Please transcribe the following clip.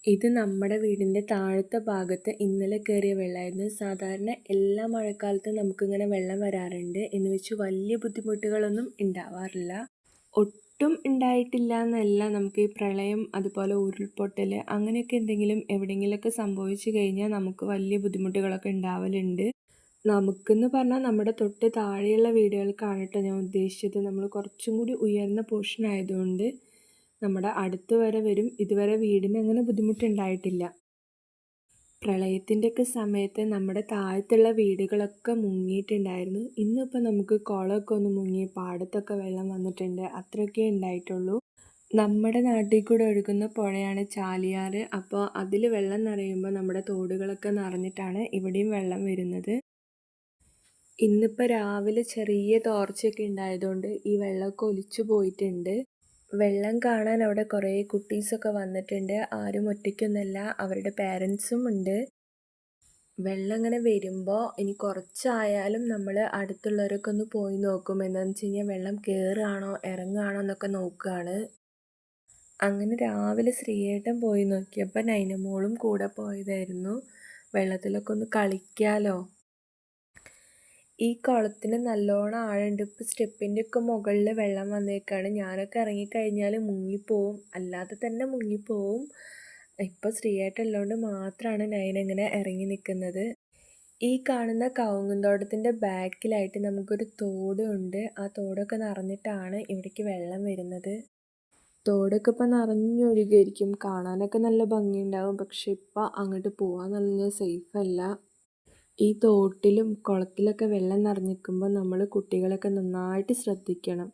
ഇത് നമ്മുടെ വീടിൻ്റെ താഴത്തെ ഭാഗത്ത് ഇന്നലെ കയറിയ വെള്ളമായിരുന്നു. സാധാരണ എല്ലാ മഴക്കാലത്തും നമുക്കിങ്ങനെ വെള്ളം വരാറുണ്ട് എന്ന് വെച്ച് വലിയ ബുദ്ധിമുട്ടുകളൊന്നും ഉണ്ടാവാറില്ല. ഒട്ടും ഉണ്ടായിട്ടില്ല എന്നല്ല, നമുക്ക് ഈ പ്രളയം അതുപോലെ ഉരുൾപൊട്ടൽ അങ്ങനെയൊക്കെ എന്തെങ്കിലും എവിടെയെങ്കിലുമൊക്കെ സംഭവിച്ചു കഴിഞ്ഞാൽ നമുക്ക് വലിയ ബുദ്ധിമുട്ടുകളൊക്കെ ഉണ്ടാവലുണ്ട്. നമുക്കെന്ന് പറഞ്ഞാൽ നമ്മുടെ തൊട്ട് താഴെയുള്ള വീടുകൾക്കാണ് കേട്ടോ ഞാൻ ഉദ്ദേശിച്ചത്. നമ്മൾ കുറച്ചും കൂടി ഉയർന്ന പോർഷൻ ആയതുകൊണ്ട് നമ്മുടെ അടുത്ത് വരെ വരും. ഇതുവരെ വീടിന് അങ്ങനെ ബുദ്ധിമുട്ടുണ്ടായിട്ടില്ല. പ്രളയത്തിൻ്റെയൊക്കെ സമയത്ത് നമ്മുടെ താഴത്തുള്ള വീടുകളൊക്കെ മുങ്ങിയിട്ടുണ്ടായിരുന്നു. ഇന്നിപ്പോൾ നമുക്ക് കുളമൊക്കെ ഒന്ന് മുങ്ങി പാടത്തൊക്കെ വെള്ളം വന്നിട്ടുണ്ട്, അത്രയൊക്കെ ഉണ്ടായിട്ടുള്ളൂ. നമ്മുടെ നാട്ടിൽ കൂടെ ഒഴുകുന്ന പുഴയാണ് ചാലിയാറ്. അപ്പോൾ അതിൽ വെള്ളം നിറയുമ്പോൾ നമ്മുടെ തോടുകളൊക്കെ നിറഞ്ഞിട്ടാണ് ഇവിടെയും വെള്ളം വരുന്നത്. ഇന്നിപ്പോൾ രാവിലെ ചെറിയ തോർച്ചയൊക്കെ ഉണ്ടായതുകൊണ്ട് ഈ വെള്ളമൊക്കെ ഒലിച്ചു പോയിട്ടുണ്ട്. വെള്ളം കാണാൻ അവിടെ കുറേ കുട്ടീസൊക്കെ വന്നിട്ടുണ്ട്. ആരും ഒറ്റയ്ക്കൊന്നുമല്ല, അവരുടെ പേരൻസും ഉണ്ട്. വെള്ളം ഇങ്ങനെ വരുമ്പോൾ ഇനി കുറച്ചായാലും നമ്മൾ അടുത്തുള്ളവരൊക്കെ ഒന്ന് പോയി നോക്കും. എന്താണെന്ന് വെച്ച് കഴിഞ്ഞാൽ വെള്ളം കയറുകയാണോ ഇറങ്ങുകയാണോ എന്നൊക്കെ നോക്കുകയാണ്. അങ്ങനെ രാവിലെ ശ്രീയേട്ടൻ പോയി നോക്കിയപ്പോൾ നൈനമോളും കൂടെ പോയതായിരുന്നു. വെള്ളത്തിലൊക്കെ ഒന്ന് കളിക്കാമല്ലോ. ഈ കുളത്തിന് നല്ലോണം ആഴമുണ്ട്. ഇപ്പോൾ സ്റ്റെപ്പിൻ്റെ ഒക്കെ മുകളിൽ വെള്ളം വന്നേക്കാണ്. ഞാനൊക്കെ ഇറങ്ങിക്കഴിഞ്ഞാൽ മുങ്ങിപ്പോവും, അല്ലാതെ തന്നെ മുങ്ങിപ്പോവും. ഇപ്പോൾ ശ്രീയേട്ടൻ ഉള്ളതുകൊണ്ട് മാത്രമാണ് നൈന ഇങ്ങനെ ഇറങ്ങി നിൽക്കുന്നത്. ഈ കാണുന്ന കവുങ്ങുന്തോട്ടത്തിൻ്റെ ബാക്കിലായിട്ട് നമുക്കൊരു തോടുണ്ട്. ആ തോടൊക്കെ നിറഞ്ഞിട്ടാണ് ഇവിടേക്ക് വെള്ളം വരുന്നത്. തോടൊക്കെ ഇപ്പം നിറഞ്ഞൊഴുകായിരിക്കും. കാണാനൊക്കെ നല്ല ഭംഗിയുണ്ടാവും. പക്ഷെ ഇപ്പം അങ്ങോട്ട് പോകാൻ പറഞ്ഞാൽ സേഫ് അല്ല. ഈ തോട്ടിലും കുളത്തിലൊക്കെ വെള്ളം നിറഞ്ഞിരിക്കുമ്പോൾ നമ്മൾ കുട്ടികളൊക്കെ നന്നായിട്ട് ശ്രദ്ധിക്കണം.